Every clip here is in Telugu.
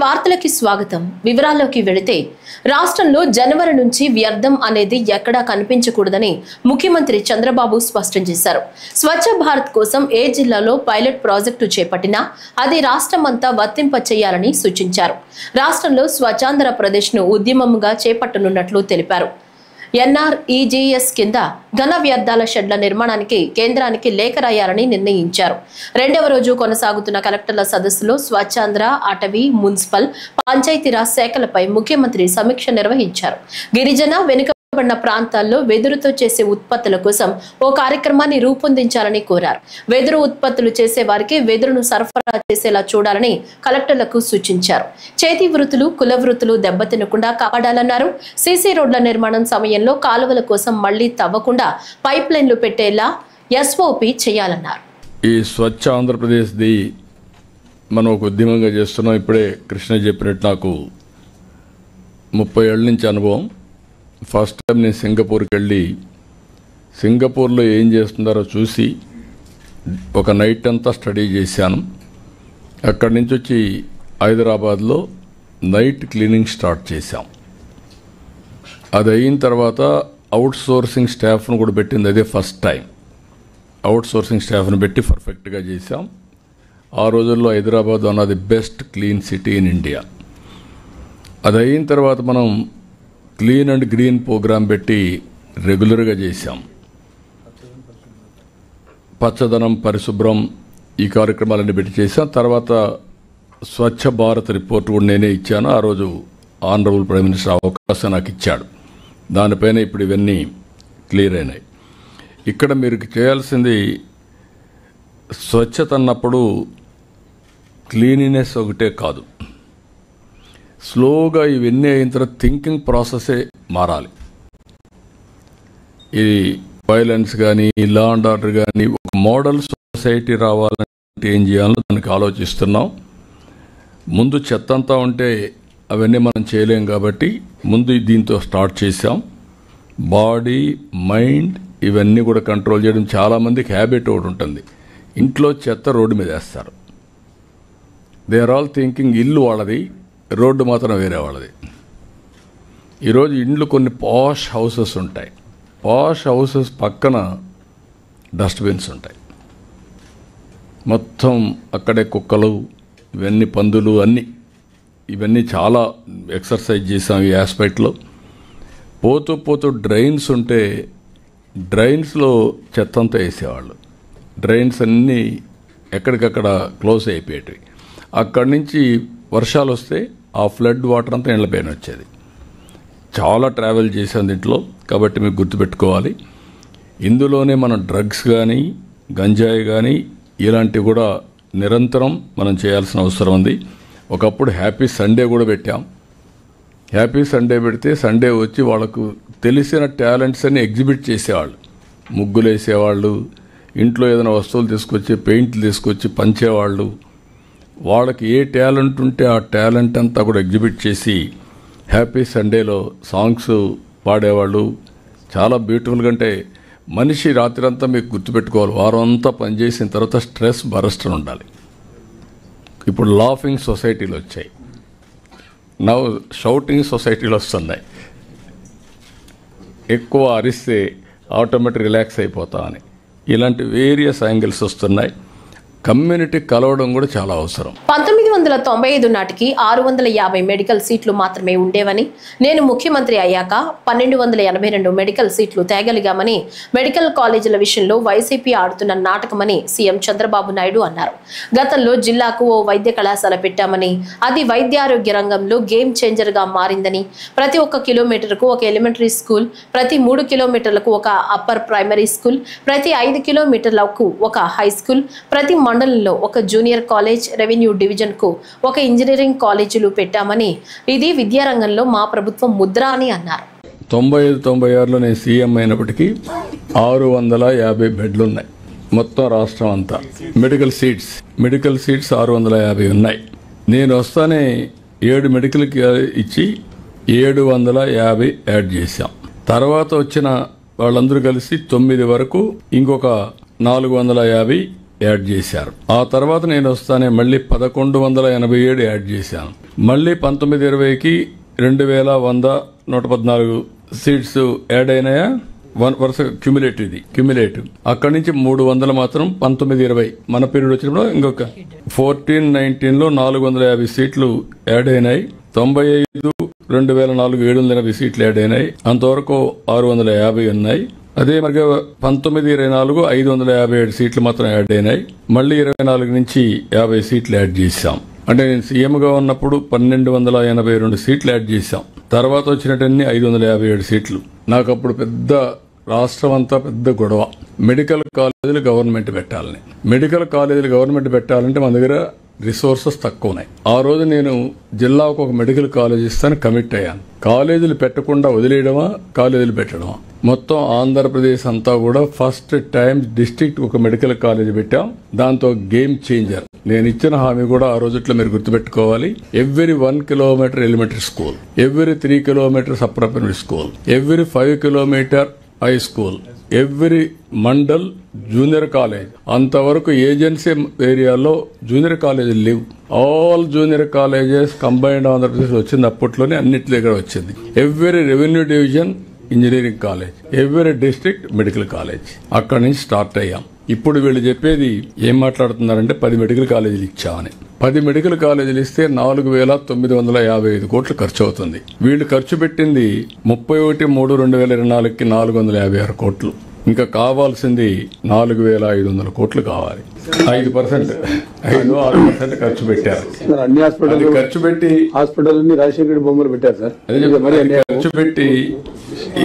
వార్తలకి స్వాగతం. వివరాల్లోకి వెళితే రాష్ట్రంలో జనవరి నుంచి వ్యర్థం అనేది ఎక్కడా కనిపించకూడదని ముఖ్యమంత్రి చంద్రబాబు స్పష్టం చేశారు. స్వచ్ఛ భారత్ కోసం ఏ జిల్లాలో పైలట్ ప్రాజెక్టు చేపట్టినా అది రాష్ట్రమంతా వర్తింప చేయాలని సూచించారు. రాష్ట్రంలో స్వచ్ఛాంధ్ర ప్రదేశ్ను ఉద్యమంగా చేపట్టనున్నట్లు తెలిపారు. NREGS కింద ఘన వ్యర్థాల షెడ్ల నిర్మాణానికి కేంద్రానికి లేఖ రాయాలని నిర్ణయించారు. రెండవ రోజు కొనసాగుతున్న కలెక్టర్ల సదస్సులో స్వచ్ఛాంధ్ర, అటవీ, మున్సిపల్, పంచాయతీరాజ్ శాఖలపై ముఖ్యమంత్రి సమీక్ష నిర్వహించారు. గిరిజన వెనుకబడిన ప్రాంతాల్లో వెదురుతో చేసే ఉత్పత్తుల కోసం ఓ కార్యక్రమాన్ని రూపొందించాలని కోరారు. వెదురు ఉత్పత్తులు చేసే వారికి వెదురును సరఫరా చేసేలా చూడాలని కలెక్టర్లకు సూచించారు. చేతి వృత్తులు, కుల వృత్తులు దెబ్బతినకుండా కాపాడాలన్నారు. సీసీ రోడ్ల నిర్మాణం సమయంలో కాలువల కోసం మళ్లీ తవ్వకుండా పైప్ లైన్లు పెట్టేలా SOP చేయాలన్నారు. ఈ స్వచ్ఛ ఆంధ్రప్రదేశ్ది మనం ఒక ఉద్యమంగా చేస్తున్నాం. ఇప్పుడే కృష్ణ చెప్పినట్టు నాకు 30 ఏళ్ళ నుంచి అనుభవం. ఫస్ట్ టైం నేను సింగపూర్కి వెళ్ళి సింగపూర్లో ఏం చేస్తున్నారో చూసి ఒక నైట్ అంతా స్టడీ చేశాను. అక్కడి నుంచి వచ్చి హైదరాబాద్లో నైట్ క్లీనింగ్ స్టార్ట్ చేశాం. అది అయిన తర్వాత అవుట్ సోర్సింగ్ స్టాఫ్ను కూడా పెట్టింది. అదే ఫస్ట్ టైం అవుట్ సోర్సింగ్ స్టాఫ్ను పెట్టి పర్ఫెక్ట్గా చేశాం. ఆ రోజుల్లో Hyderabad one of the best clean city in India. అది అయిన తర్వాత మనం క్లీన్ అండ్ గ్రీన్ ప్రోగ్రాం పెట్టి రెగ్యులర్గా చేశాం. పచ్చదనం, పరిశుభ్రం, ఈ కార్యక్రమాలన్నీ పెట్టి చేశాం. తర్వాత స్వచ్ఛ భారత్ రిపోర్ట్ కూడా నేనే ఇచ్చాను. ఆ రోజు ఆనరబుల్ ప్రైమ్ మినిస్టర్ అవకాశం నాకు ఇచ్చాడు. దానిపైన ఇప్పుడు ఇవన్నీ క్లియర్ అయినాయి. ఇక్కడ మీరు చేయాల్సింది స్వచ్ఛత అన్నప్పుడు క్లీనినెస్ ఒకటే కాదు, స్లోగా ఇవన్నీ అయిన తర్వాత థింకింగ్ ప్రాసెసే మారాలి. ఈ వైలెన్స్ కానీ, లా అండ్ ఆర్డర్ కానీ, ఒక మోడల్ సొసైటీ రావాలంటే ఏం చేయాలో దానికి ఆలోచిస్తున్నాం. ముందు చెత్త అంతా ఉంటే అవన్నీ మనం చేయలేం కాబట్టి ముందు దీంతో స్టార్ట్ చేసాం. బాడీ, మైండ్ ఇవన్నీ కూడా కంట్రోల్ చేయడం. చాలామందికి హ్యాబిట్ ఒకటి ఉంటుంది, ఇంట్లో చెత్త రోడ్డు మీద వేస్తారు. దే ఆర్ ఆల్ థింకింగ్ ఇల్లు వాళ్ళది, రోడ్డు మాత్రం వేరే వాళ్ళది. ఈరోజు ఇండ్లు కొన్ని పాష్ హౌసెస్ ఉంటాయి. పాష్ హౌసెస్ పక్కన డస్ట్బిన్స్ ఉంటాయి. మొత్తం అక్కడే కుక్కలు, ఇవన్నీ పందులు, ఇవన్నీ చాలా ఎక్సర్సైజ్ చేసాం ఈ ఆస్పెక్ట్లో. పోతూ పోతూ డ్రైన్స్ ఉంటే డ్రైన్స్లో చెత్త అంతా వేసేవాళ్ళు. డ్రైన్స్ అన్నీ ఎక్కడికక్కడ క్లోజ్ అయిపోయేటివి. అక్కడి నుంచి వర్షాలు వస్తే ఆ ఫ్లడ్ వాటర్ అంతా ఇళ్ల పైన వచ్చేది. చాలా ట్రావెల్ చేసాం దీంట్లో, కాబట్టి మీకు గుర్తుపెట్టుకోవాలి. ఇందులోనే మనం డ్రగ్స్ కానీ, గంజాయి కానీ ఇలాంటివి కూడా నిరంతరం మనం చేయాల్సిన అవసరం ఉంది. ఒకప్పుడు హ్యాపీ సండే కూడా పెట్టాం. హ్యాపీ సండే పెడితే సండే వచ్చి వాళ్ళకు తెలిసిన టాలెంట్స్ అన్ని ఎగ్జిబిట్ చేసేవాళ్ళు. ముగ్గులు వేసేవాళ్ళు, ఇంట్లో ఏదైనా వస్తువులు తీసుకొచ్చి, పెయింట్లు తీసుకొచ్చి పంచేవాళ్ళు. వాళ్ళకి ఏ టాలెంట్ ఉంటే ఆ టాలెంట్ అంతా కూడా ఎగ్జిబిట్ చేసి హ్యాపీ సండేలో సాంగ్స్ పాడేవాళ్ళు. చాలా బ్యూటిఫుల్గా. అంటే మనిషి రాత్రి అంతా మీకు గుర్తుపెట్టుకోవాలి, వారం అంతా పనిచేసిన తర్వాత స్ట్రెస్ బరస్ట్ ఉండాలి. ఇప్పుడు లాఫింగ్ సొసైటీలు వచ్చాయి, నవ్ షౌటింగ్ సొసైటీలు వస్తున్నాయి. ఎక్కువ అరిస్తే ఆటోమేటిక్ రిలాక్స్ అయిపోతా అని ఇలాంటి వేరియస్ యాంగిల్స్ వస్తున్నాయి. కమ్యూనిటీ కలవడం కూడా చాలా అవసరం. 1995 నాటికి 650 మెడికల్ సీట్లు మాత్రమే ఉండేవని, నేను ముఖ్యమంత్రి అయ్యాక 1282 మెడికల్ సీట్లు తేగలిగామని, మెడికల్ కాలేజీల విషయంలో వైసీపీ ఆడుతున్న నాటకమని సీఎం చంద్రబాబు నాయుడు అన్నారు. గతంలో జిల్లాకు ఓ వైద్య కళాశాల పెట్టామని, అది వైద్యారోగ్య రంగంలో గేమ్ చేంజర్ గా మారిందని, ప్రతి 1 కిలోమీటర్కు ఒక ఎలిమెంటరీ స్కూల్, ప్రతి 3 కిలోమీటర్లకు ఒక అప్పర్ ప్రైమరీ స్కూల్, ప్రతి 5 కిలోమీటర్లకు ఒక హై స్కూల్, ప్రతి మండలంలో ఒక జూనియర్ కాలేజ్, రెవెన్యూ డివిజన్ కు ఒక ఇంజనీరింగ్ కాలేజీలు పెట్టామని, ఇది విద్యారంగంలో మా ప్రభుత్వం ముద్ర అని అన్నారు. 95-96లో నేను సీఎం అయినప్పటికీ 650 బెడ్లు ఉన్నాయి మొత్తం రాష్ట్రం అంతా. మెడికల్ సీట్స్ 650 ఉన్నాయి. నేను వస్తానే 7 మెడికల్కి ఇచ్చి 750 యాడ్ చేశాం. తర్వాత వచ్చిన వాళ్ళందరూ కలిసి 9 వరకు ఇంకొక 450 యాడ్ చేశారు. ఆ తర్వాత నేను వస్తానే మళ్ళీ 1187 యాడ్ చేశాను. మళ్ళీ 19-20కి 2114 సీట్స్ యాడ్ అయినాయా, వరుస క్యుములేటివ్. అక్కడి నుంచి 300 మాత్రం 19-20 మన పీరియడ్ వచ్చినప్పుడు ఇంకొక 14-19లో 450 సీట్లు యాడ్ అయినాయి. 95 2004 780 సీట్లు యాడ్ అయినాయి. అంతవరకు 650 ఉన్నాయి. అదే మరి 19-24 557 సీట్లు మాత్రం యాడ్ అయినాయి. మళ్ళీ 24 నుంచి 50 సీట్లు యాడ్ చేశాం. అంటే నేను సీఎంగా ఉన్నప్పుడు 1282 సీట్లు యాడ్ చేశాం. తర్వాత వచ్చినట్టన్ని 557 సీట్లు. నాకు అప్పుడు పెద్ద రాష్ట్రం అంతా పెద్ద గొడవ. మెడికల్ కాలేజీలు గవర్నమెంట్ పెట్టాలని. మెడికల్ కాలేజీలు గవర్నమెంట్ పెట్టాలంటే మన దగ్గర రిసోర్సెస్ తక్కువ ఉన్నాయి. ఆ రోజు నేను జిల్లాకు ఒక మెడికల్ కాలేజ్ ఇస్తాను కమిట్ అయ్యాను. కాలేజీలు పెట్టకుండా వదిలేయడమా, కాలేజీలు పెట్టడమా? మొత్తం ఆంధ్రప్రదేశ్ అంతా కూడా ఫస్ట్ టైం డిస్ట్రిక్ట్ ఒక మెడికల్ కాలేజ్ పెట్టాం. దాంతో గేమ్ చేంజర్. నేను ఇచ్చిన హామీ కూడా ఆ రోజుట్లో మీరు గుర్తుపెట్టుకోవాలి. Every 1 kilometre elementary school, every 3 kilometres upper primary school, every 5 kilometre high school, every mandal junior college. అంతవరకు ఏజెన్సీ ఏరియాలో జూనియర్ కాలేజీలు లేవు. All junior colleges combined Andhra Pradesh వచ్చింది. అప్పట్లోనే అన్నిటి దగ్గర వచ్చింది. Every revenue division engineering college, every district medical college. అక్కడి నుంచి స్టార్ట్ అయ్యాం. ఇప్పుడు వీళ్ళు చెప్పేది ఏం మాట్లాడుతున్నారంటే 10 మెడికల్ కాలేజీలు ఇచ్చామని. 10 మెడికల్ కాలేజీలు ఇస్తే 4,955 కోట్లు ఖర్చు అవుతుంది. వీళ్ళు ఖర్చు పెట్టింది 31/3/2024కి 456 కోట్లు. ఇంకా కావాల్సింది 4,500 కోట్లు కావాలి. 5% ఖర్చు పెట్టారు. అన్ని హాస్పిటల్ ఖర్చు పెట్టి హాస్పిటల్ రాజశేఖర బొమ్మలు పెట్టారు సార్. ఖర్చు పెట్టి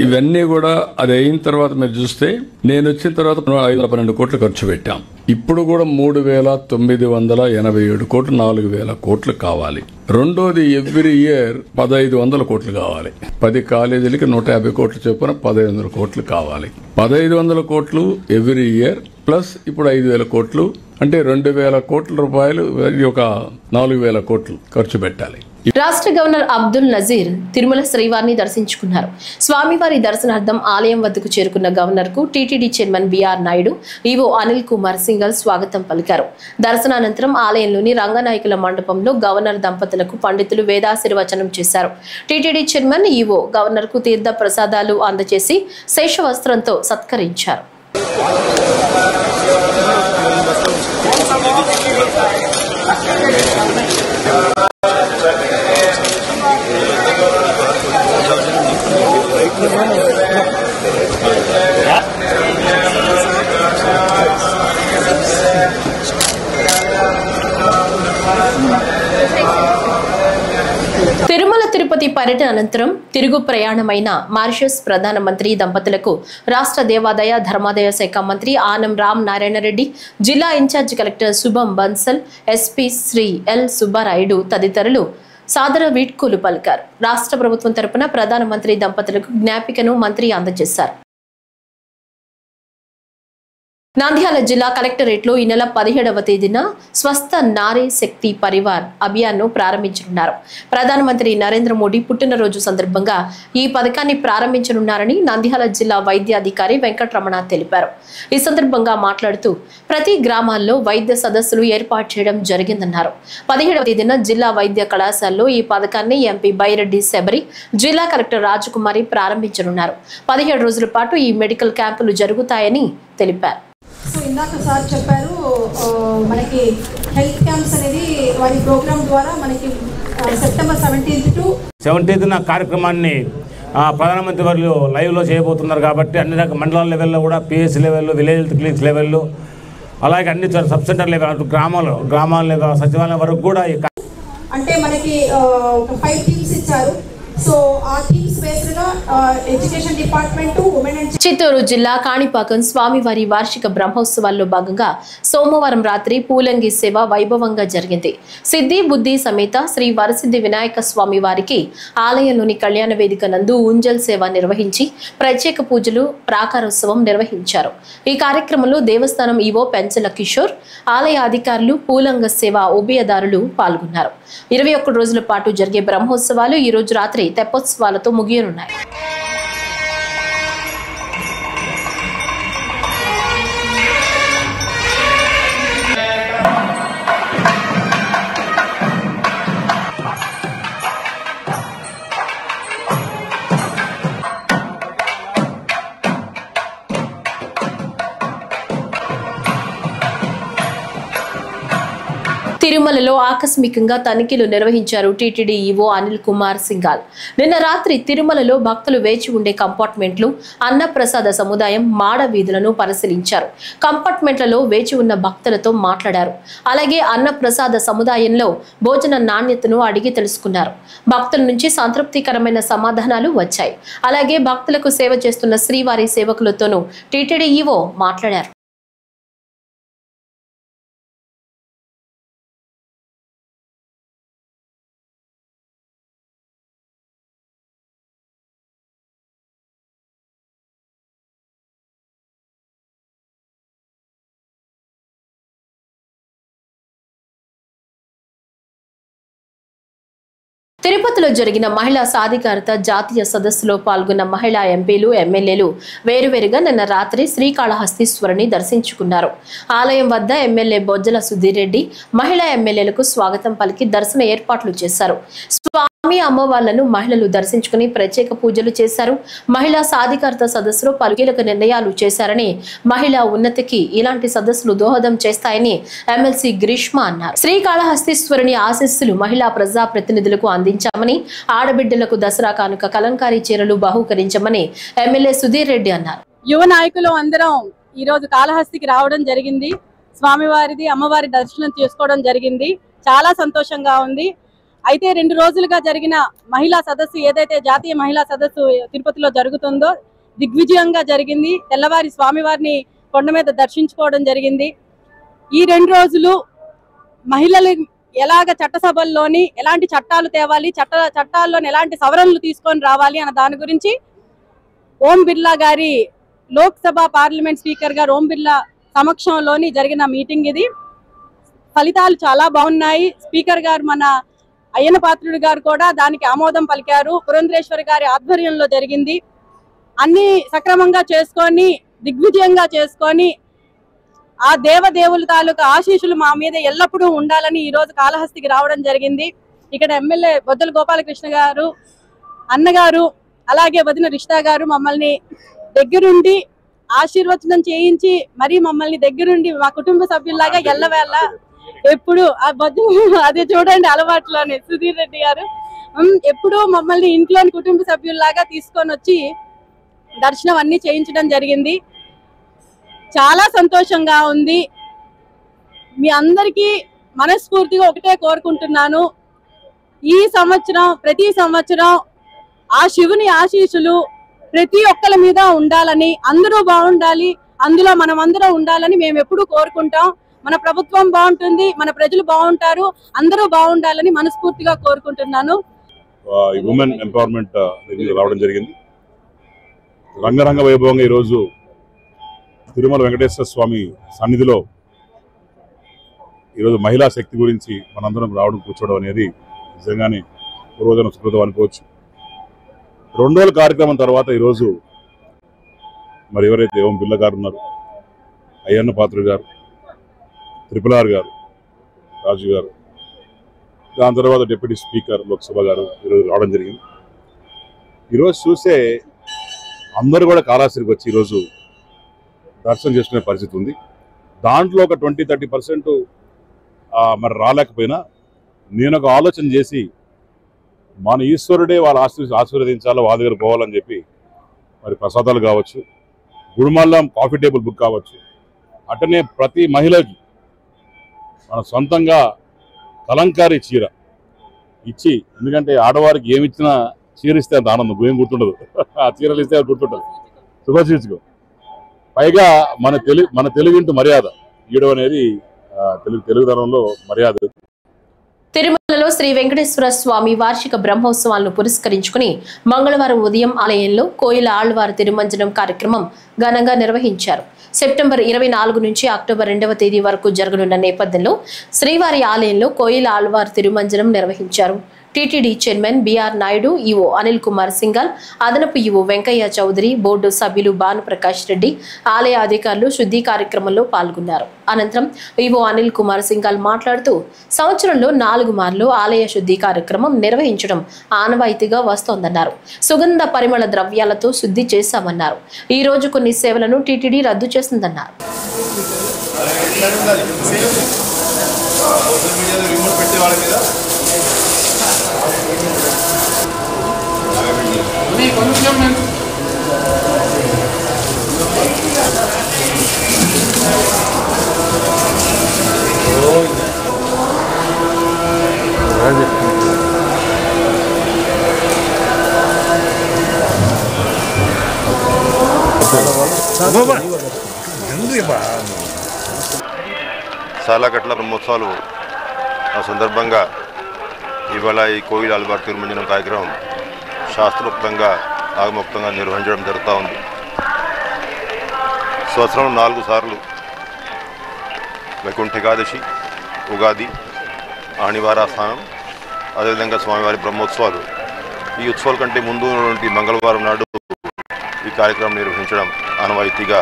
ఇవన్నీ కూడా అది అయిన తర్వాత మీరు చూస్తే నేను వచ్చిన తర్వాత 512 కోట్లు ఖర్చు పెట్టాం. ఇప్పుడు కూడా 3,987 కోట్లు, 4,000 కోట్లు కావాలి. రెండోది ఎవ్రీ ఇయర్ 1,500 కోట్లు కావాలి. 10 కాలేజీలకి 150 కోట్లు చొప్పున 1,500 కోట్లు కావాలి. 1,500 కోట్లు ఎవ్రీ ఇయర్ ప్లస్ ఇప్పుడు 5,000 కోట్లు అంటే 2,000 కోట్ల రూపాయలు, ఒక 4,000 కోట్లు ఖర్చు పెట్టాలి. రాష్ట్ర గవర్నర్ అబ్దుల్ నజీర్ తిరుమల శ్రీవారిని దర్శించుకున్నారు. స్వామివారి దర్శనార్థం ఆలయం వద్దకు చేరుకున్న గవర్నర్ కు టీటీడీ చైర్మన్ బిఆర్ నాయుడు, ఈవో అనిల్ కుమార్ సింగల్ స్వాగతం పలికారు. దర్శనానంతరం ఆలయంలోని రంగనాయకుల మండపంలో గవర్నర్ దంపతులకు పండితులు వేదాశీర్వచనం చేశారు. టీటీడీ చైర్మన్, ఈవో గవర్నర్ కు తీర్థ ప్రసాదాలు అందజేసి శేషవస్త్రంతో సత్కరించారు. తిరుమల తిరుపతి పర్యటన అనంతరం తిరుగు ప్రయాణమైన మారిషస్ ప్రధానమంత్రి దంపతులకు రాష్ట్ర దేవాదాయ ధర్మాదాయ శాఖ మంత్రి ఆనం రామ్ నారాయణ రెడ్డి, జిల్లా ఇన్ఛార్జి కలెక్టర్ శుభం బన్సల్, ఎస్పీ శ్రీ ఎల్ సుబ్బారాయుడు తదితరులు సాదర వీడ్కోలు పలికారు. రాష్ట్ర ప్రభుత్వం తరపున ప్రధానమంత్రి దంపతులకు జ్ఞాపికను మంత్రి అందజేశారు. నంద్యాల జిల్లా కలెక్టరేట్లో ఈ నెల 17వ తేదీన స్వస్థ నారీ శక్తి పరివార్ అభియాన్ను ప్రారంభించనున్నారు. ప్రధానమంత్రి నరేంద్ర మోడీ పుట్టినరోజు సందర్భంగా ఈ పథకాన్ని ప్రారంభించనున్నారని నంద్యాల జిల్లా వైద్యాధికారి వెంకటరమణ తెలిపారు. ఈ సందర్భంగా మాట్లాడుతూ ప్రతి గ్రామాల్లో వైద్య సదస్సులు ఏర్పాటు చేయడం జరిగిందన్నారు. 17వ తేదీన జిల్లా వైద్య కళాశాలలో ఈ పథకాన్ని ఎంపీ బైరెడ్డి శబరి, జిల్లా కలెక్టర్ రాజకుమారి ప్రారంభించనున్నారు. 17 రోజుల పాటు ఈ మెడికల్ క్యాంపులు జరుగుతాయని తెలిపారు. సో ఇందాక సార్ చెప్పారు, మనకి హెల్త్ క్యాంప్స్ అనేది వారి ప్రోగ్రామ్ ద్వారా మనకి సెప్టెంబర్ 17th కార్యక్రమాన్ని ప్రధానమంత్రి వారు లైవ్లో చేయబోతున్నారు. కాబట్టి అన్ని రకాల మండలాల లెవెల్లో కూడా పిఎస్సి లెవెల్లో, విలేజ్ హెల్త్ క్లినిక్స్ లెవెల్లో, అలాగే అన్ని సబ్ సెంటర్ లెవెల్, గ్రామాల లెవెల్, సచివాలయం వరకు కూడా అంటే మనకి ఒక 5 టీమ్స్ ఇచ్చారు. సో ఆ టీమ్స్ బేస్డ్ గా education department, women and Chittoor జిల్లా కాణిపాకం స్వామివారి వార్షిక బ్రహ్మోత్సవాల్లో భాగంగా సోమవారం రాత్రి పూలంగి సేవ వైభవంగా జరిగింది. సిద్ధి బుద్ధి సమేత శ్రీ వరసిద్ధి వినాయక స్వామి వారికి ఆలయంలోని కళ్యాణ వేదిక నందు ఊంజల్ సేవ నిర్వహించి ప్రత్యేక పూజలు, ప్రాకారోత్సవం నిర్వహించారు. ఈ కార్యక్రమంలో దేవస్థానం ఈవో పెంచల కిషోర్, ఆలయ అధికారులు, పూలంగ సేవ ఉభయదారులు పాల్గొన్నారు. 21 రోజుల పాటు జరిగే బ్రహ్మోత్సవాలు ఈ రోజు రాత్రి తెప్పోత్సవాలతో ముగియనున్నాయి. తిరుమలలో ఆకస్మికంగా తనిఖీలు నిర్వహించారు టీటీడీ ఈవో అనిల్ కుమార్ సింఘాల్. నిన్న రాత్రి తిరుమలలో భక్తులు వేచి ఉండే కంపార్ట్మెంట్లు, అన్నప్రసాద సముదాయం, మాడ వీధులను పరిశీలించారు. కంపార్ట్మెంట్లలో వేచి ఉన్న భక్తులతో మాట్లాడారు. అలాగే అన్నప్రసాద సముదాయంలో భోజన నాణ్యతను అడిగి తెలుసుకున్నారు. భక్తుల నుంచి సంతృప్తికరమైన సమాధానాలు వచ్చాయి. అలాగే భక్తులకు సేవ చేస్తున్న శ్రీవారి సేవకులతోనూ టీటీడీ ఈవో మాట్లాడారు. తిరుపతిలో జరిగిన మహిళా సాధికారత జాతీయ సదస్సులో పాల్గొన్న మహిళా ఎంపీలు, ఎమ్మెల్యేలు వేరువేరుగా నిన్న రాత్రి శ్రీకాళహస్తీశ్వరుని దర్శించుకున్నారు. ఆలయం వద్ద ఎమ్మెల్యే బొజ్జల సుధీర్ రెడ్డి మహిళా ఎమ్మెల్యేలకు స్వాగతం పలికి దర్శన ఏర్పాట్లు చేశారు. స్వామి అమ్మవార్లను మహిళలు దర్శించుకుని ప్రత్యేక పూజలు చేశారు. మహిళా సాధికారత సదస్సులో పలు కీలక నిర్ణయాలు చేశారని, మహిళా ఉన్నతికి ఇలాంటి సదస్సులు దోహదం చేస్తాయని ఎమ్మెల్సీ గ్రీష్మ అన్నారు. శ్రీకాళహస్తీశ్వరుని ఆశీస్సులు మహిళా ప్రజా ప్రతినిధులకు అందించామని, ఆడబిడ్డలకు దసరా కానుక కలంకారీ చీరలు బహూకరించామని ఎమ్మెల్యే సుధీర్ రెడ్డి అన్నారు. యువ నాయకులు అందరం ఈ రోజు కాళహస్తికి రావడం జరిగింది. స్వామివారిది, అమ్మవారి దర్శనం చేసుకోవడం జరిగింది. చాలా సంతోషంగా ఉంది. అయితే 2 రోజులుగా జరిగిన మహిళా సదస్సు, ఏదైతే జాతీయ మహిళా సదస్సు తిరుపతిలో జరుగుతుందో, దిగ్విజయంగా జరిగింది. తెల్లవారి స్వామివారిని కొండ మీద దర్శించుకోవడం జరిగింది. ఈ 2 రోజులు మహిళలు ఎలాగ చట్టసభల్లోని ఎలాంటి చట్టాలు తేవాలి, చట్టాల్లోని ఎలాంటి సవరణలు తీసుకొని రావాలి అన్న దాని గురించి ఓం బిర్లా గారి, లోక్సభ పార్లమెంట్ స్పీకర్ గారు ఓం బిర్లా సమక్షంలోని జరిగిన మీటింగ్ ఇది. ఫలితాలు చాలా బాగున్నాయి. స్పీకర్ గారు, మన అయ్యన పాత్రుడు గారు కూడా దానికి ఆమోదం పలికారు. పురంధరేశ్వరి గారి ఆధ్వర్యంలో జరిగింది. అన్ని సక్రమంగా చేసుకొని, దిగ్విజయంగా చేసుకొని, ఆ దేవదేవుల తాలూకా ఆశీస్సులు మా మీద ఎల్లప్పుడూ ఉండాలని ఈ రోజు కాళహస్తికి రావడం జరిగింది. ఇక్కడ ఎమ్మెల్యే బొద్దల గోపాలకృష్ణ గారు, అన్నగారు, అలాగే వదిన రిష్తా గారు మమ్మల్ని దగ్గరుండి ఆశీర్వచనం చేయించి, మరి మమ్మల్ని దగ్గరుండి మా కుటుంబ సభ్యుల్లాగా ఎల్లవేళ ఎప్పుడు అదే చూడండి అలవాట్లోనే సుధీర్ రెడ్డి గారు ఎప్పుడు మమ్మల్ని ఇంట్లోని కుటుంబ సభ్యుల్లాగా తీసుకొని వచ్చి దర్శనం అన్ని చేయించడం జరిగింది. చాలా సంతోషంగా ఉంది. మీ అందరికీ మనస్ఫూర్తిగా ఒకటే కోరుకుంటున్నాను, ఈ సంవత్సరం, ప్రతి సంవత్సరం ఆ శివుని ఆశీస్సులు ప్రతి ఒక్కరి మీద ఉండాలని, అందరూ బాగుండాలి, అందులో మనం అందరం ఉండాలని మేము ఎప్పుడూ కోరుకుంటాం. మన ప్రభుత్వం బాగుంటుంది, మన ప్రజలు బాగుంటారు, అందరూ బాగుండాలని మనస్ఫూర్తిగా కోరుకుంటున్నాను. ఉమెన్ ఎంపవర్మెంట్ రావడం జరిగింది. రంగరంగ వైభవంగా ఈరోజు తిరుమల వెంకటేశ్వర స్వామి సన్నిధిలో ఈరోజు మహిళా శక్తి గురించి మనందరం రావడం, కూర్చోవడం అనేది నిజంగానే పూర్వజన సుకృతం అనుకోవచ్చు. 2 రోజుల కార్యక్రమం తర్వాత ఈరోజు మరి ఎవరైతే ఓం బిర్లా గారు ఉన్నారు, అయ్యన్న పాత్రుడు గారు, త్రిపులార్ గారు, రాజు గారు, దాని తర్వాత డిప్యూటీ స్పీకర్ లోక్సభ గారు ఈరోజు రావడం జరిగింది. ఈరోజు చూస్తే అందరూ కూడా కాళహస్తికి వచ్చి ఈరోజు దర్శనం చేసుకునే పరిస్థితి ఉంది. దాంట్లో ఒక 20-30% మరి రాలేకపోయినా నేను ఒక ఆలోచన చేసి, మన ఈశ్వరుడే వాళ్ళు ఆశీర్వదించాలో వాళ్ళ దగ్గర పోవాలని చెప్పి మరి ప్రసాదాలు కావచ్చు, గుడిమల్లం కాఫీ టేబుల్ బుక్ కావచ్చు, అట్టనే ప్రతి మహిళకి మన సొంతంగా కలంకారీ చీర ఇచ్చి, ఎందుకంటే ఆడవారికి ఏమి ఇచ్చినా చీర ఇస్తే అంత ఆనందం ఏం గుర్తుండదు, ఆ చీరలు ఇస్తే గుర్తుంటుంది, శుభశీర్చుకో. పైగా మన తెలుగింటి మర్యాద ఇయడం అనేది తెలుగుదనంలో మర్యాద. తిరుమలలో శ్రీ వెంకటేశ్వర స్వామి వార్షిక బ్రహ్మోత్సవాలను పురస్కరించుకుని మంగళవారం ఉదయం ఆలయంలో కోయిల ఆళ్వారు తిరుమంజనం కార్యక్రమం ఘనంగా నిర్వహించారు. సెప్టెంబర్ 24 నుంచి అక్టోబర్ 2వ తేదీ వరకు జరగనున్న నేపథ్యంలో శ్రీవారి ఆలయంలో కోయిల ఆళ్వారు తిరుమంజనం నిర్వహించారు. టీటీడీ చైర్మన్ బిఆర్ నాయుడు, ఈవో అనిల్ కుమార్ సింఘాల్, అదనపు ఈవో వెంకయ్య చౌదరి, బోర్డు సభ్యులు భానుప్రకాష్ రెడ్డి, ఆలయ అధికారులు శుద్ధి కార్యక్రమంలో పాల్గొన్నారు. అనంతరం ఈవో అనిల్ కుమార్ సింఘాల్ మాట్లాడుతూ, సంవత్సరంలో 4 మార్లు ఆలయ శుద్ధి కార్యక్రమం నిర్వహించడం ఆనవాయితీగా వస్తోందన్నారు. సుగంధ పరిమళ ద్రవ్యాలతో శుద్ధి చేశామన్నారు. ఈ రోజు కొన్ని సేవలను టీటీడీ రద్దు చేసిందన్నారు. సోషల్ మీడియాలో రిమోట్ పెట్టే వాళ్ళ మీద సాలకట్ల బ్రహ్మోత్సవాలు ఆ సందర్భంగా ఇవాళ ఈ కోవిడ్ ఆలవారు తిరుమంజనం కార్యక్రమం శాస్త్రోక్తంగా ఆగమోక్తంగా నిర్వహించడం జరుగుతూ ఉంది. సంవత్సరం 4 సార్లు వైకుంఠ ఏకాదశి, ఉగాది, ఆణివారాస్థానం, అదేవిధంగా స్వామివారి బ్రహ్మోత్సవాలు. ఈ ఉత్సవాల కంటే ముందు ఉన్నటువంటి మంగళవారం నాడు ఈ కార్యక్రమం నిర్వహించడం ఆనవాయితీగా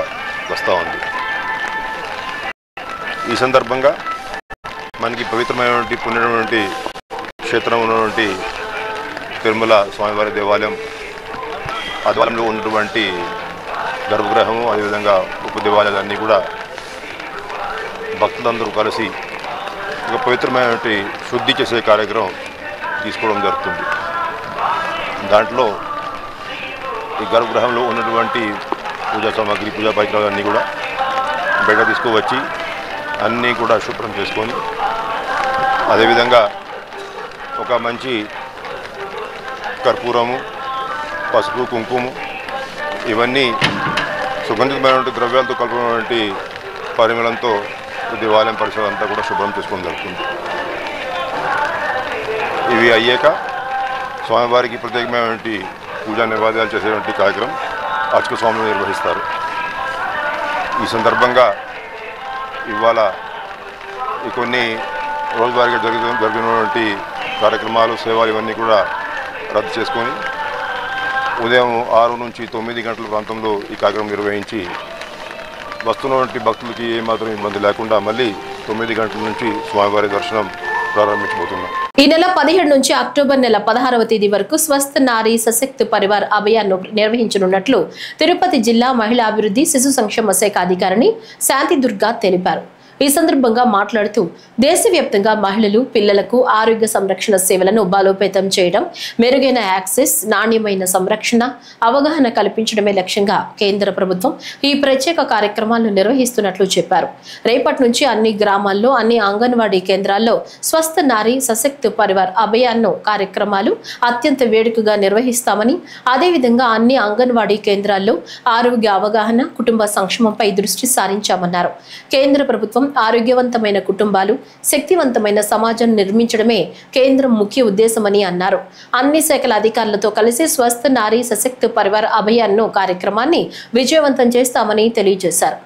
వస్తూ ఉంది. ఈ సందర్భంగా మనకి పవిత్రమైనటువంటి పుణ్యమైనటువంటి క్షేత్రం ఉన్నటువంటి తిరుమల స్వామివారి దేవాలయం, ఆ దేవాలయంలో ఉన్నటువంటి గర్భగృహము, అదేవిధంగా ఉప దేవాలయాలన్నీ కూడా భక్తులందరూ కలిసి ఒక పవిత్రమైనటువంటి శుద్ధి చేసే కార్యక్రమం తీసుకోవడం జరుగుతుంది. దాంట్లో ఈ గర్భగృహంలో ఉన్నటువంటి పూజా సామాగ్రి, పూజా పరికరాలన్నీ కూడా బయట తీసుకువచ్చి అన్నీ కూడా శుభ్రం చేసుకొని, అదేవిధంగా ఒక మంచి కర్పూరము, పసుపు, కుంకుమ ఇవన్నీ సుగంధితమైనటువంటి ద్రవ్యాలతో కలిపినటువంటి పరిమళంతో దేవాలయం పరిసరం అంతా కూడా శుభ్రం చేసుకోవడం జరుగుతుంది. ఇవి అయ్యాక స్వామివారికి ప్రత్యేకమైనటువంటి పూజా నివేద్యాలు చేసేటువంటి కార్యక్రమం అర్చక స్వాములు నిర్వహిస్తారు. ఈ సందర్భంగా ఇవాళ ఈ కొన్ని రోజువారీగా జరిగినటువంటి కార్యక్రమాలు, సేవలు ఇవన్నీ కూడా రద్దు చేసుకొని ఉదయం 6 నుంచి 9 గంటల ప్రాంతంలో ఈ కార్యక్రమం నిర్వహించి వస్తున్నటువంటి భక్తులకి ఏమాత్రం ఇబ్బంది లేకుండా మళ్ళీ 9 గంటల నుంచి స్వామివారి దర్శనం ప్రారంభించబోతున్నాం. ఈ నెల 17 నుంచి అక్టోబర్ నెల 16వ తేదీ వరకు స్వస్థ నారీ సశక్త్ పరివార్ అభియాన్ను నిర్వహించనున్నట్లు తిరుపతి జిల్లా మహిళా అభివృద్ధి శిశు సంక్షేమ శాఖ అధికారిని శాంతి దుర్గా తెలిపారు. ఈ సందర్భంగా మాట్లాడుతూ దేశవ్యాప్తంగా మహిళలు, పిల్లలకు ఆరోగ్య సంరక్షణ సేవలను బలోపేతం చేయడం, మెరుగైన యాక్సెస్, నాణ్యమైన సంరక్షణ, అవగాహన కల్పించడమే లక్ష్యంగా కేంద్ర ప్రభుత్వం ఈ ప్రత్యేక కార్యక్రమాలను నిర్వహిస్తున్నట్లు చెప్పారు. రేపటి నుంచి అన్ని గ్రామాల్లో, అన్ని అంగన్వాడీ కేంద్రాల్లో స్వస్థ నారీ సశక్త్ పరివార్ అభియాన్ను కార్యక్రమాలు అత్యంత వేడుకగా నిర్వహిస్తామని, అదేవిధంగా అన్ని అంగన్వాడీ కేంద్రాల్లో ఆరోగ్య అవగాహన, కుటుంబ సంక్షేమంపై దృష్టి సారించామన్నారు. కేంద్ర ప్రభుత్వం ఆరోగ్యవంతమైన కుటుంబాలు, శక్తివంతమైన సమాజం నిర్మించడమే కేంద్రం ముఖ్య ఉద్దేశమని అన్నారు. అన్ని శాఖల అధికారులతో కలిసి స్వస్థ నారీ సశక్త్ పరివార్ అభియాన్ను కార్యక్రమాన్ని విజయవంతం చేస్తామని తెలియజేశారు.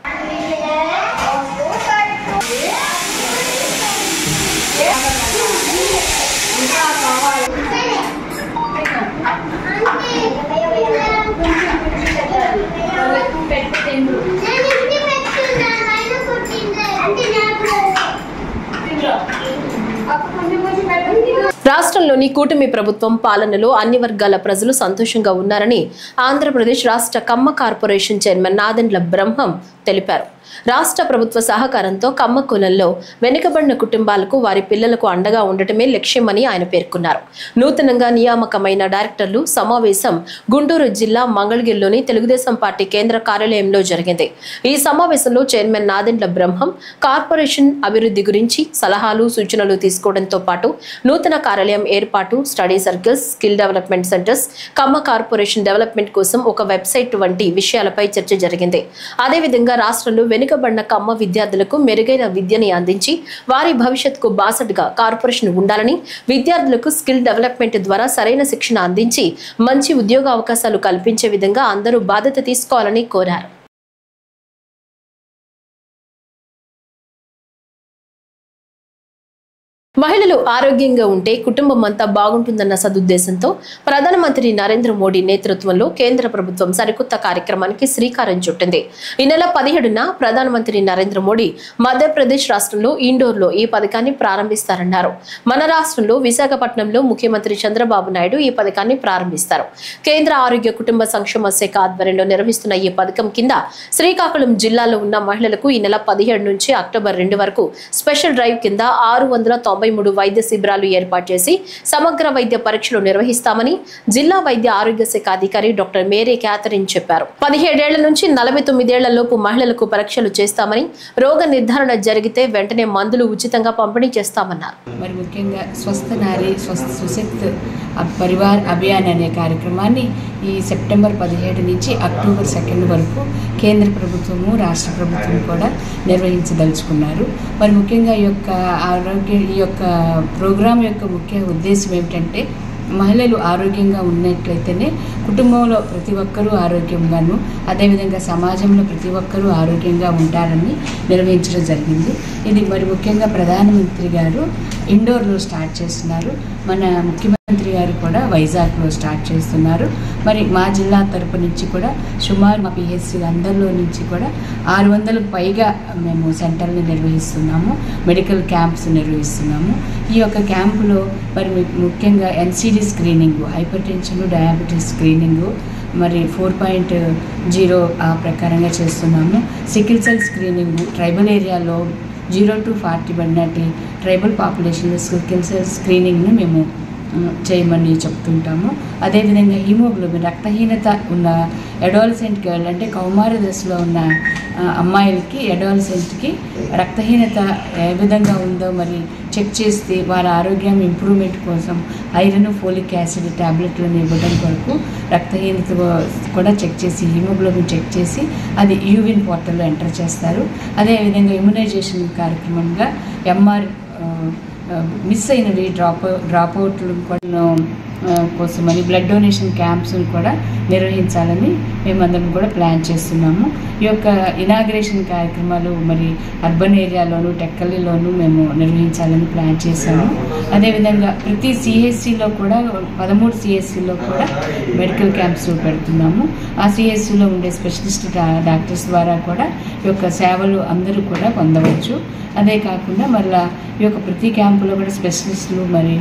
రాష్ట్రంలోని కూటమి ప్రభుత్వం పాలనలో అన్ని వర్గాల ప్రజలు సంతోషంగా ఉన్నారని ఆంధ్రప్రదేశ్ రాష్ట్ర కమ్మ కార్పొరేషన్ చైర్మన్ నాదెండ్ల బ్రహ్మం తెలిపారు. రాష్ట్ర ప్రభుత్వ సహకారంతో కమ్మ కులంలో వెనుకబడిన కుటుంబాలకు, వారి పిల్లలకు అండగా ఉండటమే లక్ష్యమని ఆయన పేర్కొన్నారు. నూతనంగా నియామకమైన డైరెక్టర్లు సమావేశం గుంటూరు జిల్లా మంగళగిరిలోని తెలుగుదేశం పార్టీ కేంద్ర కార్యాలయంలో జరిగింది. ఈ సమావేశంలో చైర్మన్ నాదెండ్ల బ్రహ్మం కార్పొరేషన్ అభివృద్ధి గురించి సలహాలు, సూచనలు తీసుకోవడంతో పాటు నూతన కార్యాలయం ఏర్పాటు, study circles, skill development centres, Kamma corporation development కోసం ఒక వెబ్సైట్ వంటి విషయాలపై చర్చ జరిగింది. అదేవిధంగా రాష్ట్రంలో వెనుకబడిన కమ్మ విద్యార్థులకు మెరుగైన విద్యని అందించి వారి భవిష్యత్తుకు బాసటగా కార్పొరేషన్ ఉండాలని, విద్యార్థులకు స్కిల్ డెవలప్మెంట్ ద్వారా సరైన శిక్షణ అందించి మంచి ఉద్యోగ అవకాశాలు కల్పించే విధంగా అందరూ బాధ్యత తీసుకోవాలని కోరారు. మహిళలు ఆరోగ్యంగా ఉంటే కుటుంబం అంతా బాగుంటుందన్న సదుద్దేశంతో ప్రధానమంత్రి నరేంద్ర మోడీ నేతృత్వంలో కేంద్ర ప్రభుత్వం సరికొత్త కార్యక్రమానికి శ్రీకారం చుట్టింది. ఈ నెల 17న ప్రధానమంత్రి నరేంద్ర మోడీ మధ్యప్రదేశ్ రాష్ట్రంలో ఇండోర్లో ఈ పథకాన్ని ప్రారంభిస్తారన్నారు. మన రాష్ట్రంలో విశాఖపట్నంలో ముఖ్యమంత్రి చంద్రబాబు నాయుడు ఈ పథకాన్ని ప్రారంభిస్తారు. కేంద్ర ఆరోగ్య కుటుంబ సంక్షేమ శాఖ ఆధ్వర్యంలో నిర్వహిస్తున్న ఈ పథకం కింద శ్రీకాకుళం జిల్లాలో ఉన్న మహిళలకు ఈ నెల 17 నుంచి అక్టోబర్ 2 వరకు స్పెషల్ డ్రైవ్ కింద 693 వైద్య శిబిరాలు ఏర్పాటు చేసి సమగ్ర వైద్య పరీక్షలు నిర్వహిస్తామని జిల్లా వైద్య ఆరోగ్య శాఖ అధికారి డాక్టర్ మేరీ క్యాథరిన్ చెప్పారు. 17 ఏళ్ల నుంచి 49 ఏళ్ల లోపు మహిళలకు పరీక్షలు చేస్తామని, రోగ నిర్ధారణ జరిగితే వెంటనే మందులు ఉచితంగా పంపిణీ చేస్తామన్నారు. మరి ముఖ్యంగా స్వస్థ నారీ సుశక్త్ పరివార్ అభియాన్ అనే కార్యక్రమాన్ని ఈ సెప్టెంబర్ 17 నుంచి అక్టోబర్ 2 వరకు కేంద్ర ప్రభుత్వము రాష్ట్ర ప్రభుత్వం కూడా నిర్వహించదలుచుకున్నారు. మరి ముఖ్యంగా ఈ యొక్క ప్రోగ్రాం యొక్క ముఖ్య ఉద్దేశం ఏమిటంటే మహిళలు ఆరోగ్యంగా ఉన్నట్లయితేనే కుటుంబంలో ప్రతి ఒక్కరూ ఆరోగ్యంగాను, అదేవిధంగా సమాజంలో ప్రతి ఒక్కరూ ఆరోగ్యంగా ఉంటారని నిర్వహించడం జరిగింది. ఇది మరి ముఖ్యంగా ప్రధానమంత్రి గారు ఇండోర్లో స్టార్ట్ చేస్తున్నారు. మన ముఖ్యమంత్రి గారు కూడా వైజాగ్లో స్టార్ట్ చేస్తున్నారు. మరి మా జిల్లా తరపు నుంచి కూడా సుమారు మా పిహెచ్సి అందరిలో నుంచి కూడా 600కు పైగా మేము సెంటర్ని నిర్వహిస్తున్నాము, మెడికల్ క్యాంప్స్ నిర్వహిస్తున్నాము. ఈ యొక్క క్యాంపులో మరి ముఖ్యంగా NCD screening, hyper tension, diabetes screening మరి 4.0 ఆ ప్రకారంగా చేస్తున్నాము. సికిల్ సెల్ స్క్రీనింగు ట్రైబల్ ఏరియాలో 0 to 40 బడినటి ట్రైబల్ పాపులేషన్లో సికిల్ సెల్ స్క్రీనింగ్ను మేము చేయమని చెప్తుంటాము. అదేవిధంగా హిమోగ్లోబిన్ రక్తహీనత ఉన్న అడాలసెంట్ గర్ల్ అంటే కౌమార దశలో ఉన్న అమ్మాయిలకి అడాలసెంట్కి రక్తహీనత ఏ విధంగా ఉందో మరి చెక్ చేస్తే వారి ఆరోగ్యం ఇంప్రూవ్మెంట్ కోసం ఐరన్, ఫోలిక్ యాసిడ్ ట్యాబ్లెట్లను ఇవ్వడం కొరకు రక్తహీనత కూడా చెక్ చేసి హిమోగ్లోబిన్ చెక్ చేసి అది యూవిన్ పోర్టల్లో ఎంటర్ చేస్తారు. అదేవిధంగా ఇమ్యునైజేషన్ కార్యక్రమంగా ఎంఆర్ మిస్ అయినవి డ్రాప్అవుట్లు కోసమని బ్లడ్ డొనేషన్ క్యాంప్స్ని కూడా నిర్వహించాలని మేమందరం కూడా ప్లాన్ చేస్తున్నాము. ఈ యొక్క ఇనాగ్రేషన్ కార్యక్రమాలు మరి అర్బన్ ఏరియాలోను, టెక్కలిలోను మేము నిర్వహించాలని ప్లాన్ చేశాము. అదేవిధంగా ప్రతి సిహెచ్సిలో కూడా 13 సిహెచ్సిలో కూడా మెడికల్ క్యాంప్స్ పెడుతున్నాము. ఆ సిహెచ్సిలో ఉండే స్పెషలిస్ట్ డాక్టర్స్ ద్వారా కూడా ఈ యొక్క సేవలు అందరూ కూడా పొందవచ్చు. అదే కాకుండా మళ్ళీ ఈ యొక్క ప్రతి క్యాంపులో కూడా స్పెషలిస్టులు మరి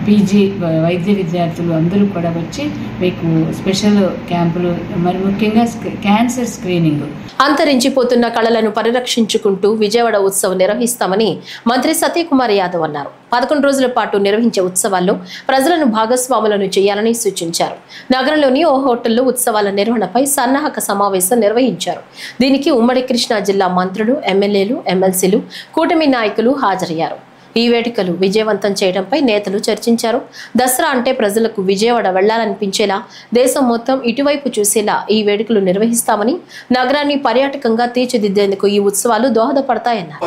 పీజీ వైద్య విద్యార్థులు అందరూ కూడా వచ్చి మీకు స్పెషల్ క్యాంపులు మరి ముఖ్యంగా క్యాన్సర్ స్క్రీనింగ్. అంతరించిపోతున్న కళలను పరిరక్షించుకుంటూ విజయవాడ ఉత్సవం నిర్వహిస్తామని మంత్రి సత్యకుమార్ యాదవ్ అన్నారు. 11 రోజుల పాటు నిర్వహించే ఉత్సవాల్లో ప్రజలను భాగస్వాములను చేయాలని సూచించారు. నగరంలోని ఓ హోటల్లో ఉత్సవాల నిర్వహణపై సన్నాహక సమావేశం నిర్వహించారు. దీనికి ఉమ్మడి కృష్ణా జిల్లా మంత్రులు, ఎమ్మెల్యేలు, ఎమ్మెల్సీలు, కూటమి నాయకులు హాజరయ్యారు. ఈ వేడుకలు విజయవంతం చేయడంపై నేతలు చర్చించారు. దసరా అంటే ప్రజలకు విజయవాడ వెళ్లాలనిపించేలా, దేశం మొత్తం ఇటువైపు చూసేలా ఈ వేడుకలు నిర్వహిస్తామని, నగరాన్ని పర్యాటకంగా తీర్చిదిద్దేందుకు ఈ ఉత్సవాలు దోహదపడతాయన్నారు.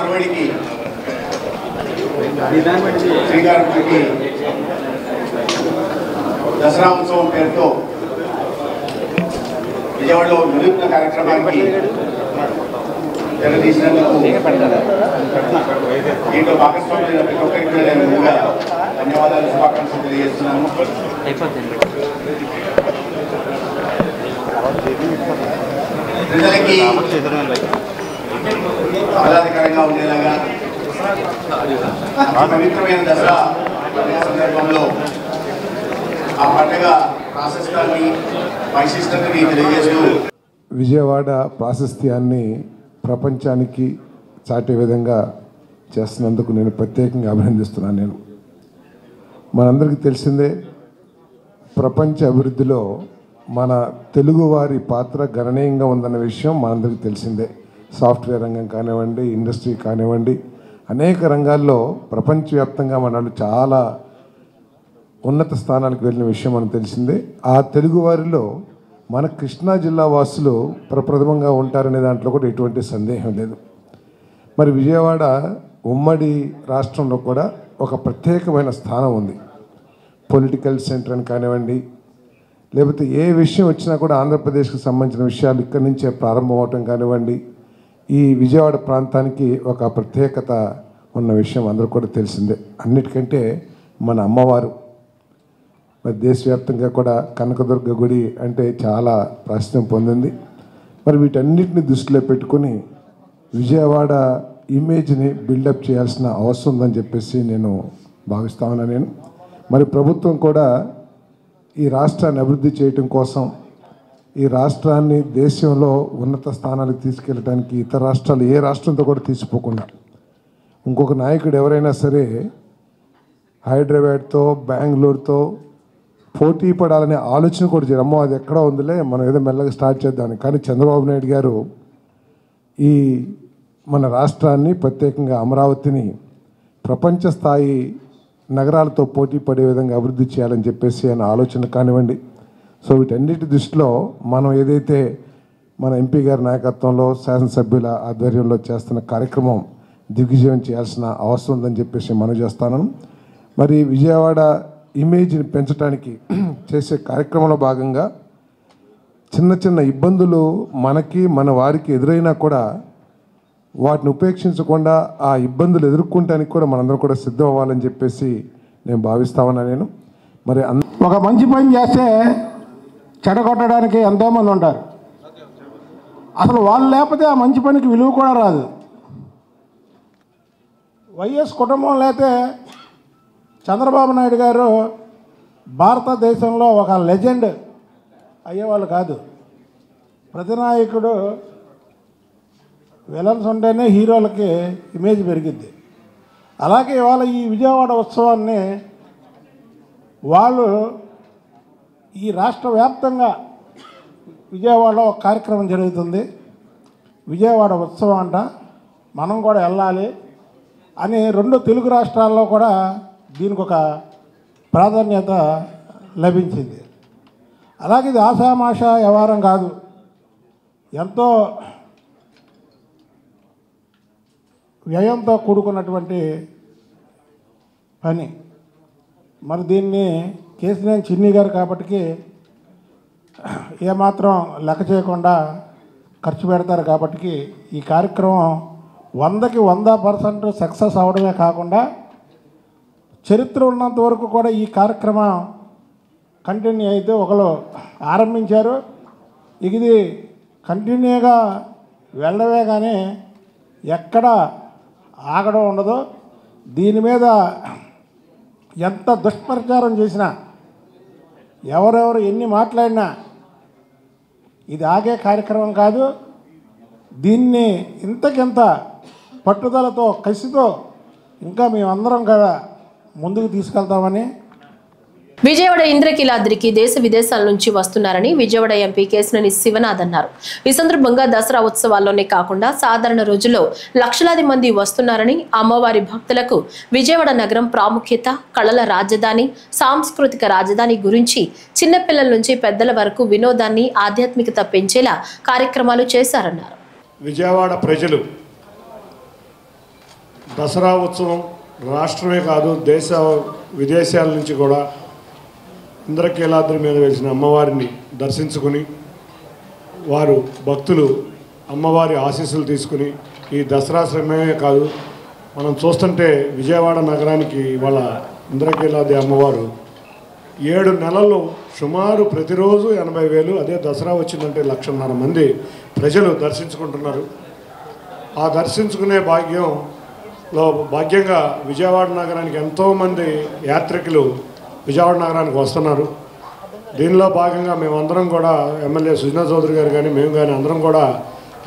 దసరా ఉత్సవం పేరుతో విజయవాడలో వినూత్న కార్యక్రమానికి తెరదీసినందుకు దీంట్లో భాగస్వామ్యులైన ప్రతి ఒక్కరికి నేను ముందుగా ధన్యవాదాలు, శుభాకాంక్షలు తెలియజేస్తున్నాను. ప్రజలకి ఆహ్లాదకరంగా ఉండేలాగా పవిత్రమైన దసరా సందర్భంలో ఆ పండుగ ప్రాశస్త్యాన్ని, వైశిష్టతని తెలియజేస్తూ విజయవాడ ప్రాశస్త్యాన్ని ప్రపంచానికి చాటే విధంగా చేస్తున్నందుకు నేను ప్రత్యేకంగా అభినందిస్తున్నాను. మనందరికీ తెలిసిందే, ప్రపంచ అభివృద్ధిలో మన తెలుగువారి పాత్ర గణనీయంగా ఉందన్న విషయం మనందరికీ తెలిసిందే. సాఫ్ట్వేర్ రంగం కానివ్వండి, ఇండస్ట్రీ కానివ్వండి, అనేక రంగాల్లో ప్రపంచవ్యాప్తంగా మన చాలా ఉన్నత స్థానాలకు వెళ్ళిన విషయం మనకు తెలిసిందే. ఆ తెలుగువారిలో మన కృష్ణా జిల్లా వాసులు ప్రప్రథమంగా ఉంటారనే దాంట్లో కూడా ఎటువంటి సందేహం లేదు. మరి విజయవాడ ఉమ్మడి రాష్ట్రంలో కూడా ఒక ప్రత్యేకమైన స్థానం ఉంది. పొలిటికల్ సెంటర్ అని కానివ్వండి, లేకపోతే ఏ విషయం వచ్చినా కూడా ఆంధ్రప్రదేశ్కి సంబంధించిన విషయాలు ఇక్కడి నుంచే ప్రారంభం అవటం కానివ్వండి, ఈ విజయవాడ ప్రాంతానికి ఒక ప్రత్యేకత ఉన్న విషయం అందరూ కూడా తెలిసిందే. అన్నిటికంటే మన అమ్మవారు మరి దేశవ్యాప్తంగా కూడా కనకదుర్గ గుడి అంటే చాలా ప్రాచుర్యం పొందింది. మరి వీటన్నిటిని దృష్టిలో పెట్టుకుని విజయవాడ ఇమేజ్ని బిల్డప్ చేయాల్సిన అవసరం ఉందని చెప్పేసి నేను భావిస్తా ఉన్నా. నేను మరి ప్రభుత్వం కూడా ఈ రాష్ట్రాన్ని అభివృద్ధి చేయటం కోసం, ఈ రాష్ట్రాన్ని దేశంలో ఉన్నత స్థానాలకు తీసుకెళ్ళడానికి ఇతర రాష్ట్రాలు ఏ రాష్ట్రంతో కూడా తీసిపోకుండా ఇంకొక నాయకుడు ఎవరైనా సరే హైదరాబాద్తో బెంగళూరుతో పోటీ పడాలనే ఆలోచన కూడా చేయరు. అమ్మో అది ఎక్కడో ఉందిలే, మనం ఏదో మెల్లగా స్టార్ట్ చేద్దామని. కానీ చంద్రబాబు నాయుడు గారు ఈ మన రాష్ట్రాన్ని, ప్రత్యేకంగా అమరావతిని ప్రపంచ స్థాయి నగరాలతో పోటీ పడే విధంగా అభివృద్ధి చేయాలని చెప్పేసి ఆయన ఆలోచన కానివ్వండి. సో వీటన్నిటి దృష్టిలో మనం ఏదైతే మన ఎంపీ గారి నాయకత్వంలో శాసనసభ్యుల ఆధ్వర్యంలో చేస్తున్న కార్యక్రమం దిగ్విజయం చేయాల్సిన అవసరం ఉందని చెప్పేసి మనం చేస్తాను. మరి విజయవాడ ఇమేజ్ని పెంచడానికి చేసే కార్యక్రమంలో భాగంగా చిన్న చిన్న ఇబ్బందులు మనకి మన వారికి ఎదురైనా కూడా వాటిని ఉపేక్షించకుండా ఆ ఇబ్బందులు ఎదుర్కొంటానికి కూడా మనందరం కూడా సిద్ధం అవ్వాలని చెప్పేసి నేను భావిస్తా ఉన్నా. నేను మరి ఒక మంచి పని చేస్తే చెడగొట్టడానికి ఎంతోమంది ఉంటారు. అసలు వాళ్ళు లేకపోతే ఆ మంచి పనికి విలువ కూడా రాదు. వైఎస్ కుటుంబం లేకపోతే చంద్రబాబు నాయుడు గారు భారతదేశంలో ఒక లెజెండ్ అయ్యేవాళ్ళు కాదు. ప్రతి నాయకుడు విలన్స్ ఉంటేనే హీరోలకి ఇమేజ్ పెరిగిద్ది. అలాగే ఇవాళ ఈ విజయవాడ ఉత్సవాన్ని వాళ్ళు ఈ రాష్ట్ర వ్యాప్తంగా విజయవాడలో ఒక కార్యక్రమం జరుగుతుంది. విజయవాడ ఉత్సవం అంట, మనం కూడా వెళ్ళాలి అని 2 తెలుగు రాష్ట్రాల్లో కూడా దీనికి ఒక ప్రాధాన్యత లభించింది. అలాగే ఇది ఆషామాషా వ్యవహారం కాదు, ఎంతో వ్యయంతో కూడుకున్నటువంటి పని. మరి దీన్ని కేసినేని చిన్ని గారు కాబట్టి ఏమాత్రం లెక్క చేయకుండా ఖర్చు పెడతారు. కాబట్టి ఈ కార్యక్రమం 100కి 100% సక్సెస్ అవడమే కాకుండా చరిత్ర ఉన్నంత వరకు కూడా ఈ కార్యక్రమం కంటిన్యూ అయితే ఒకరు ఆరంభించారు, ఇది కంటిన్యూగా వెళ్ళడమే కానీ ఎక్కడ ఆగడం ఉండదు. దీని మీద ఎంత దుష్ప్రచారం చేసినా, ఎవరెవరు ఎన్ని మాట్లాడినా ఇది ఆగే కార్యక్రమం కాదు. దీన్ని ఇంతకింత పట్టుదలతో, కసితో ఇంకా మేమందరం కూడా ముందుకు తీసుకెళ్తామని. విజయవాడ ఇంద్రకీలాద్రికి దేశ విదేశాల నుంచి వస్తున్నారని విజయవాడ ఎంపీ కేసినేని శివనాథ్ అన్నారు. ఈ సందర్భంగా దసరా ఉత్సవాల్లోనే కాకుండా సాధారణ రోజుల్లో లక్షలాది మంది వస్తున్నారని, అమ్మవారి భక్తులకు విజయవాడ నగరం ప్రాముఖ్యత, కళల రాజధాని, సాంస్కృతిక రాజధాని గురించి చిన్నపిల్లల నుంచి పెద్దల వరకు వినోదాన్ని, ఆధ్యాత్మికత పెంచేలా కార్యక్రమాలు చేశారన్నారు. విజయవాడ ప్రజలు దసరా ఉత్సవం రాష్ట్రమే కాదు దేశ విదేశాల నుంచి కూడా ఇంద్రకీలాద్రి మీద వెలిసిన అమ్మవారిని దర్శించుకుని, వారు భక్తులు అమ్మవారి ఆశీస్సులు తీసుకుని ఈ దసరా సమయమే కాదు, మనం చూస్తుంటే విజయవాడ నగరానికి ఇవాళ ఇంద్రకీలాద్రి అమ్మవారు 7 నెలల్లో సుమారు ప్రతిరోజు 80,000, అదే దసరా వచ్చిందంటే 1,50,000 మంది ప్రజలు దర్శించుకుంటున్నారు. ఆ దర్శించుకునే భాగ్యంగా విజయవాడ నగరానికి ఎంతోమంది యాత్రికులు విజయవాడ నగరానికి వస్తున్నారు. దీనిలో భాగంగా మేమందరం కూడా ఎమ్మెల్యే సుజనా చౌదరి గారు కానీ మేము కానీ అందరం కూడా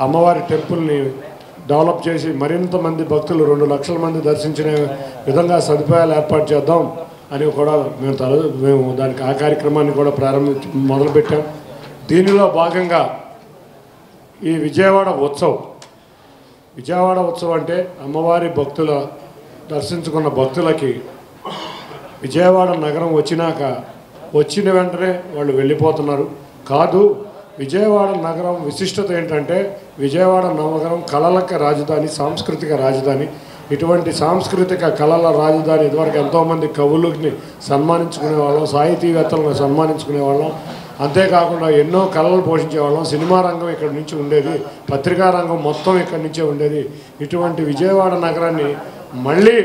అమ్మవారి టెంపుల్ని డెవలప్ చేసి మరింత మంది భక్తులు 2 లక్షల మంది దర్శించిన విధంగా సదుపాయాలు ఏర్పాటు చేద్దాం అని కూడా మేము దానికి ఆ కార్యక్రమాన్ని కూడా మొదలుపెట్టాం. దీనిలో భాగంగా ఈ విజయవాడ ఉత్సవం అంటే అమ్మవారి భక్తుల దర్శించుకున్న భక్తులకి విజయవాడ నగరం వచ్చిన వెంటనే వాళ్ళు వెళ్ళిపోతున్నారు కాదు. విజయవాడ నగరం విశిష్టత ఏంటంటే విజయవాడ నగరం కళలకి రాజధాని, సాంస్కృతిక రాజధాని. ఇటువంటి సాంస్కృతిక కళల రాజధాని ఇదివరకు ఎంతోమంది కవులని సన్మానించుకునే వాళ్ళం, సాహితీవేత్తలను సన్మానించుకునే వాళ్ళం, అంతేకాకుండా ఎన్నో కళలు పోషించేవాళ్ళం. సినిమా రంగం ఇక్కడి నుంచి ఉండేది, పత్రికా రంగం మొత్తం ఇక్కడి నుంచే ఉండేది. ఇటువంటి విజయవాడ నగరాన్ని మళ్ళీ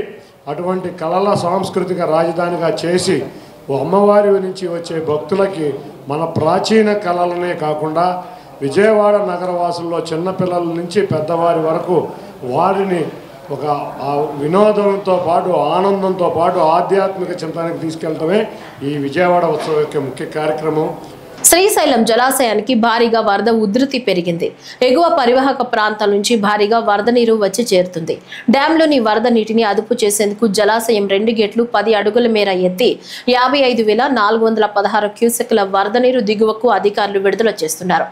అటువంటి కళల సాంస్కృతిక రాజధానిగా చేసి అమ్మవారి నుంచి వచ్చే భక్తులకి మన ప్రాచీన కళలనే కాకుండా విజయవాడ నగరవాసుల్లో చిన్నపిల్లల నుంచి పెద్దవారి వరకు వారిని ఒక వినోదంతో పాటు ఆనందంతో పాటు ఆధ్యాత్మిక చింతనకి తీసుకెళ్తమే ఈ విజయవాడ ఉత్సవం యొక్క ముఖ్య కార్యక్రమం. శ్రీశైలం జలాశయానికి భారీగా వరద ఉధృతి పెరిగింది. ఎగువ పరివాహక ప్రాంతాల నుంచి భారీగా వరద నీరు వచ్చి చేరుతుంది. డ్యాంలోని వరద నీటిని అదుపు చేసేందుకు జలాశయం 2 గేట్లు 10 అడుగుల మేర ఎత్తి 55,416 క్యూసెక్ల వరద నీరు దిగువకు అధికారులు విడుదల చేస్తున్నారు.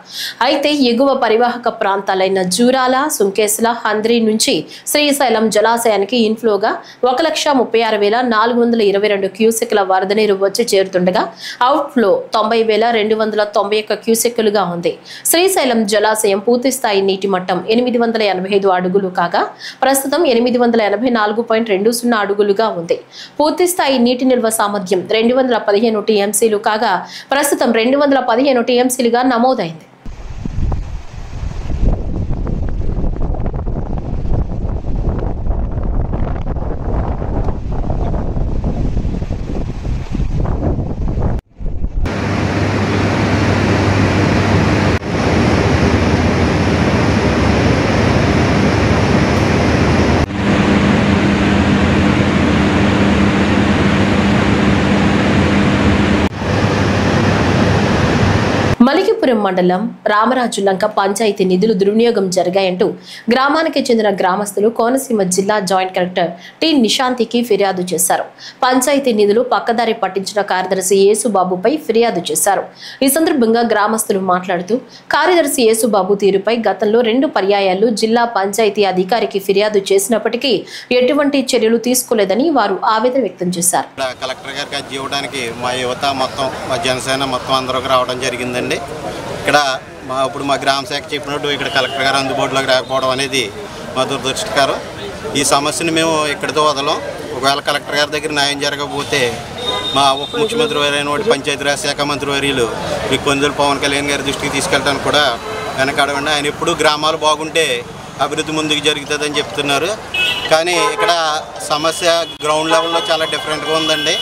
అయితే ఎగువ పరివాహక ప్రాంతాలైన జూరాల, సుంకేశ్ల, హంద్రి నుంచి శ్రీశైలం జలాశయానికి ఇన్ఫ్లోగా 1,36,422 క్యూసెక్ల వరద నీరు వచ్చి చేరుతుండగా అవుట్ఫ్లో 90,291 క్యూసెక్కులుగా ఉంది. శ్రీశైలం జలాశయం పూర్తి స్థాయి నీటి మట్టం 885 అడుగులు కాగా ప్రస్తుతం 884.20 అడుగులుగా ఉంది. పూర్తి స్థాయి నీటి నిల్వ సామర్థ్యం 215 టీఎంసీలు కాగా ప్రస్తుతం 215 టీఎంసీలుగా నమోదైంది. మలికిపురం మండలం రామరాజు లంక పంచాయతీ నిధులు దుర్వినియోగం జరిగాయంటూ గ్రామానికి చెందిన గ్రామస్తులు కోనసీమ జిల్లా జాయింట్ కలెక్టర్ టి నిశాంతికి ఫిర్యాదు చేశారు. పంచాయతీ నిధులు పక్కదారి పట్టించిన కార్యదర్శి యేసుబాబుపై ఫిర్యాదు చేశారు. ఈ సందర్భంగా గ్రామస్తులు మాట్లాడుతూ కార్యదర్శి యేసుబాబు తీరుపై గతంలో 2 పర్యాయాలు జిల్లా పంచాయతీ అధికారికి ఫిర్యాదు చేసినప్పటికీ ఎటువంటి చర్యలు తీసుకోలేదని వారు ఆవేదన వ్యక్తం చేశారు. కలెక్టర్ గారికి అర్జీ ఇవ్వడానికి మా యువత మొత్తం మా జనసేన మొత్తం అందరికి రావడం జరిగిందండి. ఇక్కడ ఇప్పుడు మా గ్రామ శాఖ చెప్పినట్టు ఇక్కడ కలెక్టర్ గారు అందుబాటులోకి రాకపోవడం అనేది మా దురదృష్టకరం. ఈ సమస్యను మేము ఇక్కడితో వదలం. ఒకవేళ కలెక్టర్ గారి దగ్గర న్యాయం జరగకపోతే మా ఉప ముఖ్యమంత్రి అయిన పంచాయతీరాజ్ శాఖ మంత్రి వర్యులు కొందరు పవన్ కళ్యాణ్ గారి దృష్టికి తీసుకెళ్ళడానికి కూడా వెనకాడవండి. ఆయన ఎప్పుడు గ్రామాలు బాగుంటే అభివృద్ధి ముందుకు జరుగుతుందని చెప్తున్నారు. కానీ ఇక్కడ సమస్య గ్రౌండ్ లెవెల్లో చాలా డిఫరెంట్గా ఉందండి.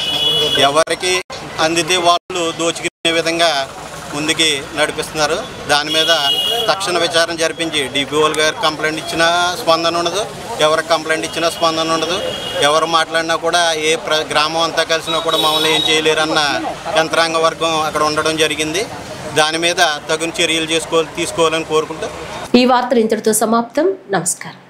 ఎవరికి అందితే వాళ్ళు దోచుకునే విధంగా ముందుకి నడిపిస్తున్నారు. దాని మీద తక్షణ విచారణ జరిపించి డిపిఓ గారు కంప్లైంట్ ఇచ్చినా స్పందన ఉండదు, ఎవరికి కంప్లైంట్ ఇచ్చినా స్పందన ఉండదు. ఎవరు మాట్లాడినా కూడా ఏ గ్రామం అంతా కలిసినా కూడా మమ్మల్ని ఏం చేయలేరన్న యంత్రాంగ వర్గం అక్కడ ఉండడం జరిగింది. దాని మీద తగిన చర్యలు తీసుకోవాలని కోరుకుంటూ ఈ వార్తలు ఇంతటితో సమాప్తం. నమస్కారం.